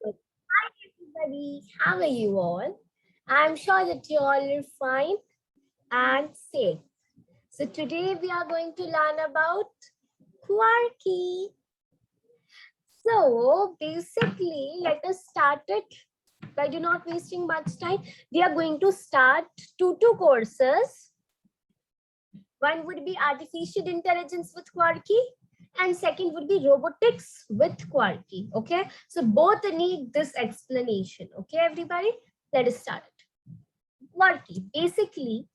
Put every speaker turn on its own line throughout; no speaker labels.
So, hi everybody, how are you all? I'm sure that you all are fine and safe. So today we are going to learn about Quarky. So basically, let us start it by not wasting much time. We are going to start two courses. One would be artificial intelligence with Quarky, and second would be robotics with Quarky. Okay, so both need this explanation. Okay, everybody, let us start it. Quarky, basically,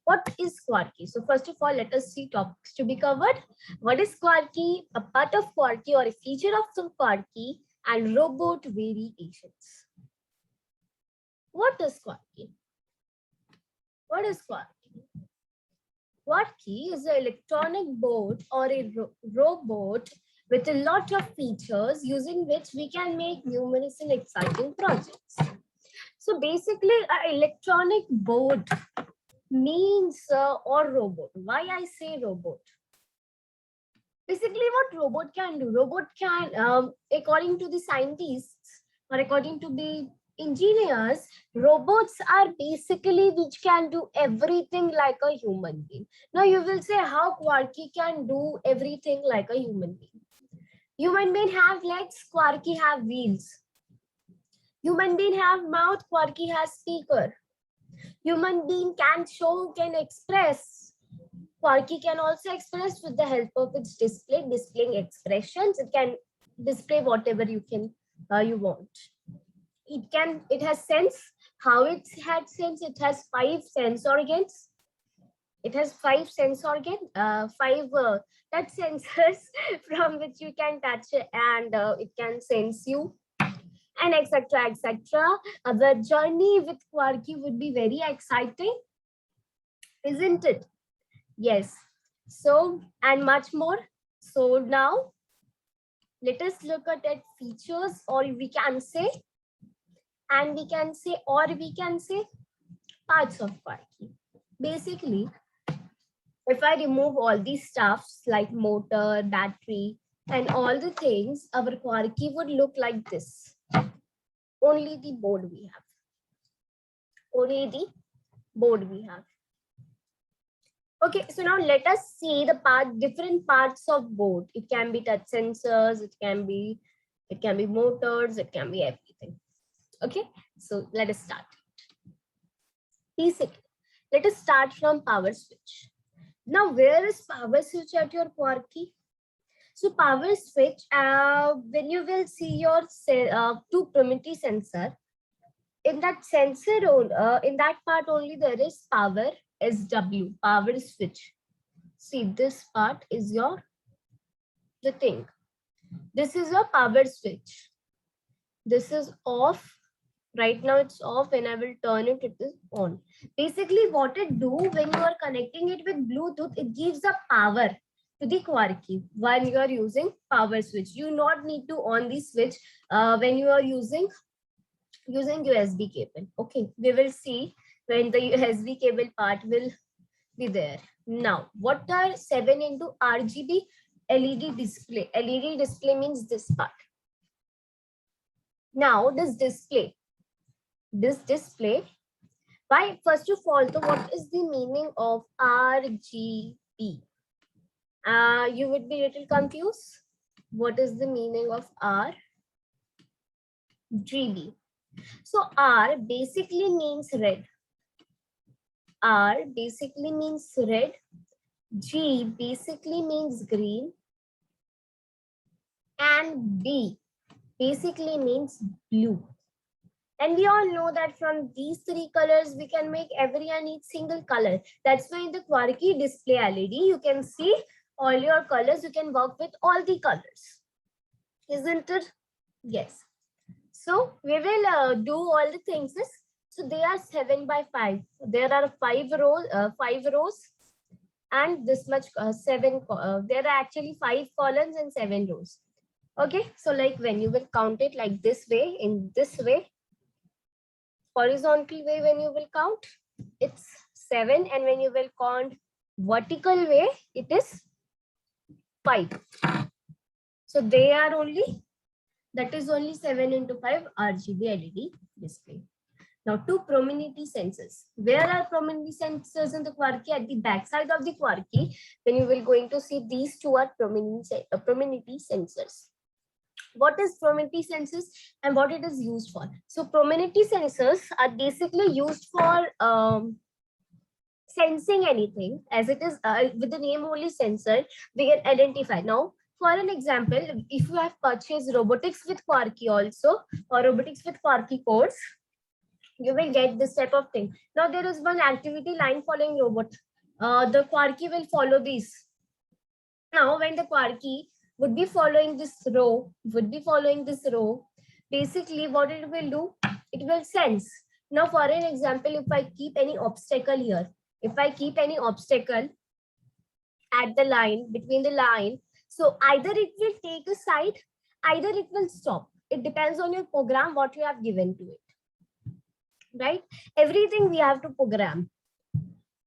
what is Quarky? So first of all, let us see topics to be covered. What is Quarky? A part of Quarky or a feature of some Quarky, and robot variations. What is Quarky? What is Quarky? Quarky is an electronic board or a robot with a lot of features using which we can make numerous and exciting projects. So basically, an electronic board means or robot. Why I say robot? Basically, what robot can do? Robot can, according to the scientists or according to the engineers, robots are basically which can do everything like a human being. Now you will say how Quarky can do everything like a human being. Human being have legs, Quarky have wheels. Human being have mouth, Quarky has speaker. Human being can show, can express. Quarky can also express with the help of its display, displaying expressions. It can display whatever you want. It has sense. How it had sense? It has 5 sense organs. It has 5 sense organ, 5 touch sensors from which you can touch it, and it can sense you, and etc. etc. The journey with Quarky would be very exciting, isn't it? Yes. So, and much more. So now let us look at its features, or we can say, parts of Quarky. Basically, if I remove all these stuffs like motor, battery, and all the things, our Quarky would look like this. Only the board we have. Only the board we have. Okay, so now let us see the different parts of board. It can be touch sensors, it can be motors, it can be everything. Okay, so let us start. Basically, let us start from power switch. Now, where is power switch at your Quarky? So power switch, when you will see your 2 primitive sensor, in that sensor, in that part only there is power, SW, power switch. See, this part is the thing. This is a power switch. This is off. Right now it's off. When I will turn it, it is on. Basically, what it do when you are connecting it with Bluetooth, it gives the power to the Quarky when you are using power switch. You not need to on the switch when you are using USB cable. Okay, we will see when the USB cable part will be there. Now, what are 7 into RGB LED display? LED display means this part. Now, this display, why? First of all, so what is the meaning of RGB? You would be a little confused. What is the meaning of RGB? So R basically means red. R basically means red. G basically means green. And B basically means blue. And we all know that from these 3 colors, we can make every and each single color. That's why in the Quarky display LED, you can see all your colors. You can work with all the colors. Isn't it? Yes. So we will do all the things. So they are 7 by 5. There are 5 rows, and this much 7. There are actually 5 columns and 7 rows. Okay. So like when you will count it like this way, in this way, horizontal way, when you will count, it's 7, and when you will count vertical way, it is 5. So they are only That is only 7 into 5 RGB LED display. Now, two proximity sensors. Where are proximity sensors in the Quarky? At the back side of the Quarky, then you will going to see these two are proximity sensors. What is proximity sensors and what it is used for? So, proximity sensors are basically used for sensing anything, as it is with the name only sensor, we can identify. Now, for an example, if you have purchased robotics with Quarky also, or robotics with Quarky course, you will get this type of thing. Now there is one activity line following robot. The Quarky will follow this. Now when the Quarky would be following this row, basically what it will do, it will sense. Now for an example, if I keep any obstacle here, if I keep any obstacle at the line, between the line, so either it will take a side, either it will stop. It depends on your program, what you have given to it. Right? Everything we have to program.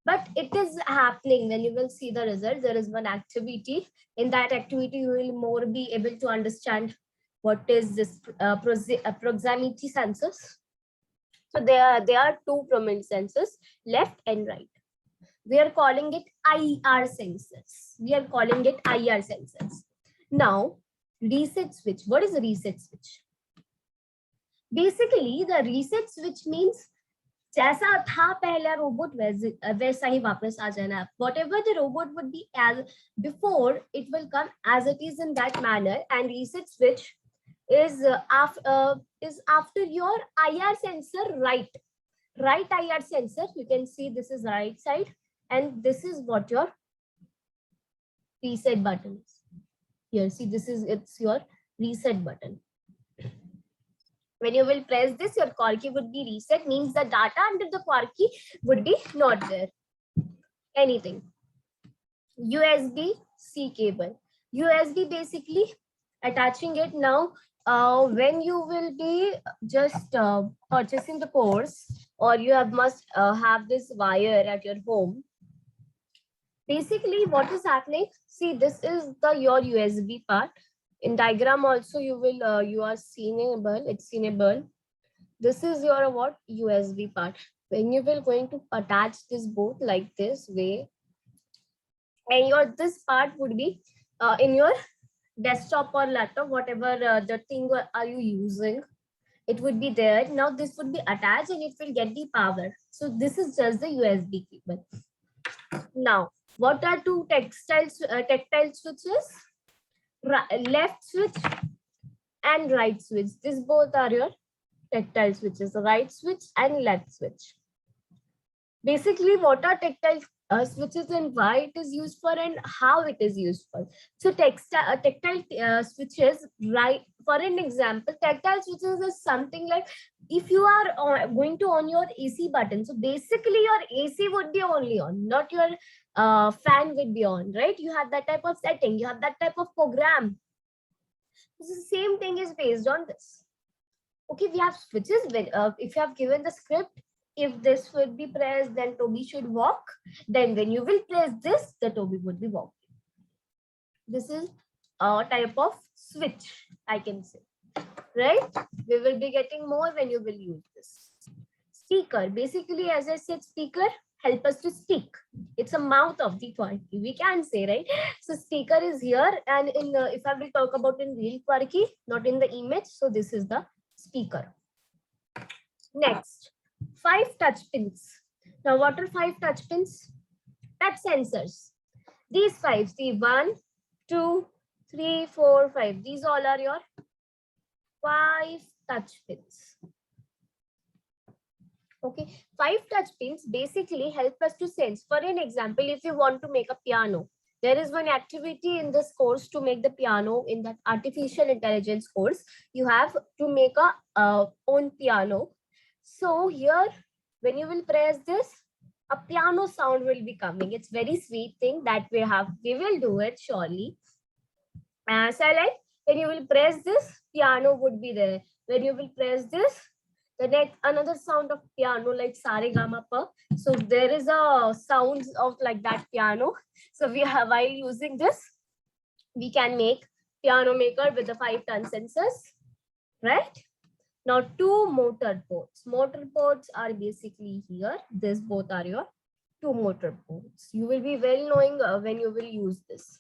But it is happening when you will see the result. There is one activity. In that activity, you will more be able to understand what is this proximity sensors. So there are two proximity sensors, left and right. We are calling it IR sensors. Now, reset switch. What is a reset switch? Basically, the reset switch means जैसा था पहला robot वैसा ही वापस आ जाना. Whatever the robot would be as before, it will come as it is in that manner. And reset switch is after your IR sensor right IR sensor. You can see this is right side, and this is what your reset button is. Here, see, it's your reset button. When you will press this, your Quarky would be reset, means the data under the Quarky would be not there. Anything. USB-C cable. USB basically attaching it now. When you will be just purchasing the course, or you must have this wire at your home. Basically, what is happening? See, this is your USB part. In diagram also you will you are seeable. It's seeable. This is your what USB part. When you will going to attach this both like this way, and this part would be in your desktop or laptop, whatever the thing are you using, it would be there. Now this would be attached and it will get the power. So this is just the USB cable. Now, what are two tactile switches? Left switch and right switch. These both are your tactile switches, right switch and left switch. Basically, what are tactile switches and why it is used for and how it is used for? So tactile switches, right? For an example, tactile switches is something like if you are going to on your AC button. So basically your AC would be only on, not your fan would be on, right? You have that type of setting, you have that type of program. So the same thing is based on this. Okay, we have switches. If you have given the script, if this would be pressed, then Toby should walk. Then when you will press this, the Toby would be walking. This is a type of switch, I can say, right? We will be getting more when you will use this. Speaker, basically, as I said, speaker help us to speak. It's a mouth of the Quarky, we can say, right? So speaker is here, and in if I will talk about in real Quarky, not in the image. So this is the speaker. Next, 5 touch pins. Now, what are 5 touch pins? Touch sensors. These 5, see 1, 2, 3, 4, 5. These all are your 5 touch pins. Okay, 5 touch pins basically help us to sense. For an example, if you want to make a piano, there is one activity in this course to make the piano. In that artificial intelligence course, you have to make a own piano. So here, when you will press this, a piano sound will be coming. It's very sweet thing that we will do it surely. So like when you will press this, piano would be there. When you will press this, the next another sound of piano like Saregama. So there is a sounds of like that piano. So we have, while using this, we can make piano maker with the 5 touch sensors. right? Now two motor ports. Motor ports are basically here. This both are your two motor ports. You will be well knowing when you will use this.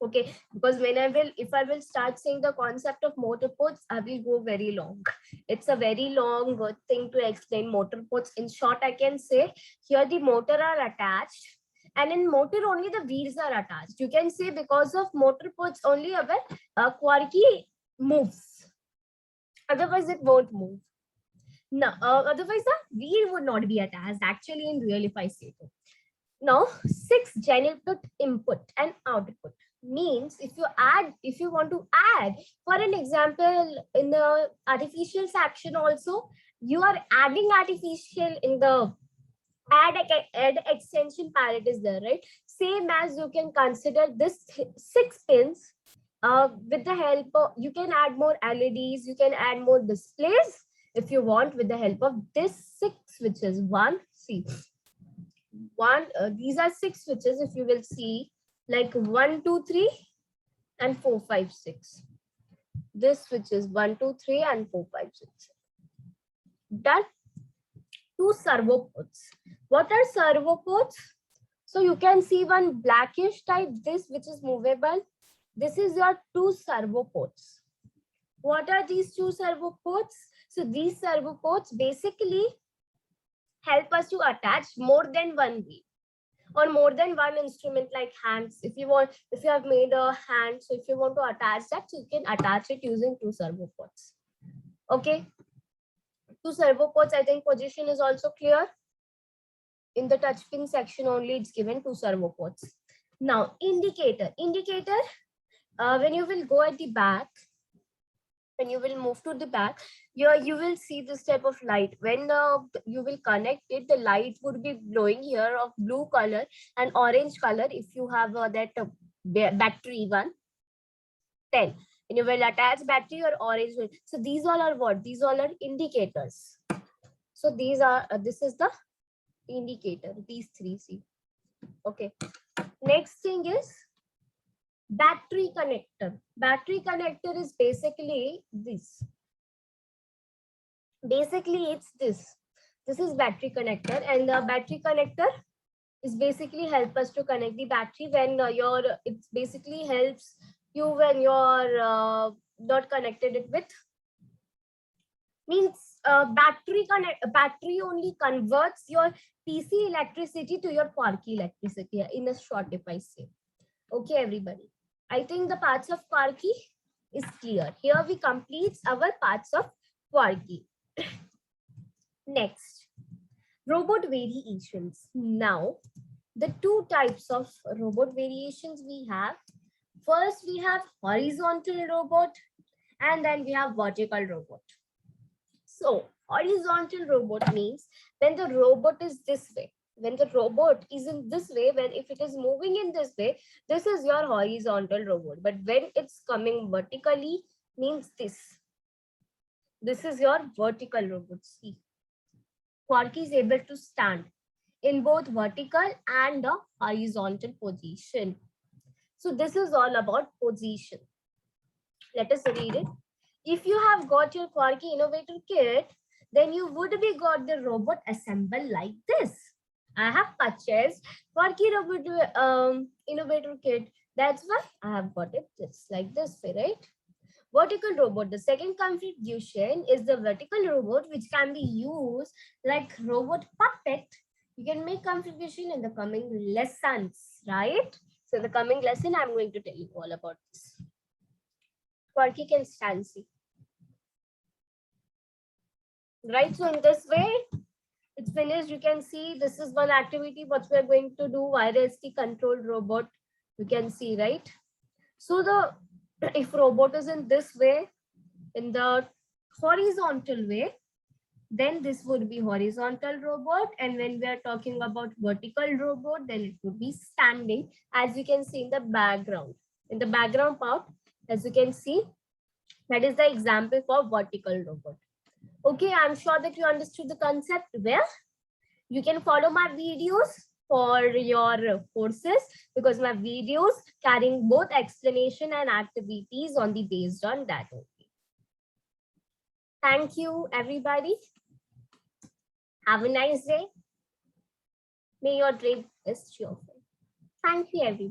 Okay, because if I will start saying the concept of motor ports, I will go very long. It's a very long thing to explain motor ports. In short, I can say here the motor are attached, and in motor only the wheels are attached. You can say because of motor ports only our Quarky moves. Otherwise, it won't move. No, otherwise the wheel would not be attached. Actually, in real, if I say so. Now, 6 genital input and output means if you want to add, for an example, in the artificial section also, you are adding artificial in the add extension palette is there, right? Same as you can consider this 6 pins. With the help of, you can add more LEDs, you can add more displays if you want with the help of this 6 switches. These are 6 switches. If you will see, like 1, 2, 3 and 4, 5, 6. This switch is 1, 2, 3 and 4, 5, 6. Done. 2 servo ports. What are servo ports? So you can see one blackish type, this which is movable. This is your 2 servo ports. What are these 2 servo ports? So these servo ports basically help us to attach more than one wheel or more than one instrument like hands. If you have made a hand, so if you want to attach that, so you can attach it using 2 servo ports. Okay. 2 servo ports, I think position is also clear. In the touch pin section only, it's given 2 servo ports. Now, indicator. When you will go at the back, when you will move to the back, you will see this type of light. When you will connect it, the light would be glowing here of blue color and orange color if you have that battery one. 10. When you will attach battery or orange. So these all are what? These all are indicators. So these are, this is the indicator, these 3 see. Okay. Next thing is battery connector. Battery connector is basically this. Basically, it's this. This is battery connector, and the battery connector is basically help us to connect the battery when it basically helps you when you're not connected it with. Means battery only converts your PC electricity to your Quarky electricity, in a short, if I say. Okay, everybody. I think the parts of Quarky is clear. Here we complete our parts of Quarky. Next, robot variations. Now, the 2 types of robot variations we have. First, we have horizontal robot, and then we have vertical robot. So, horizontal robot means when the robot is this way. When the robot is in this way, if it is moving in this way, this is your horizontal robot. But when it's coming vertically, means this. This is your vertical robot. See, Quarky is able to stand in both vertical and the horizontal position. So this is all about position. Let us read it. If you have got your Quarky Innovator Kit, then you would be got the robot assembled like this. I have purchased Quarky Robot Innovator Kit. That's why I have got it just like this way, right? Vertical robot. The second configuration is the vertical robot, which can be used like robot puppet. You can make configuration in the coming lessons, right? So in the coming lesson, I'm going to tell you all about this. Quarky can stand, see. Right, so in this way, it's finished. You can see this is one activity what we're going to do, wirelessly controlled robot. You can see, right? So if robot is in this way, in the horizontal way, then this would be horizontal robot. And when we are talking about vertical robot, then it would be standing, as you can see in the background. In the background part, as you can see, that is the example for vertical robot. Okay, I'm sure that you understood the concept well. You can follow my videos for your courses because my videos carrying both explanation and activities on the based on that only. Thank you, everybody. Have a nice day. May your day is cheerful. Thank you, everybody.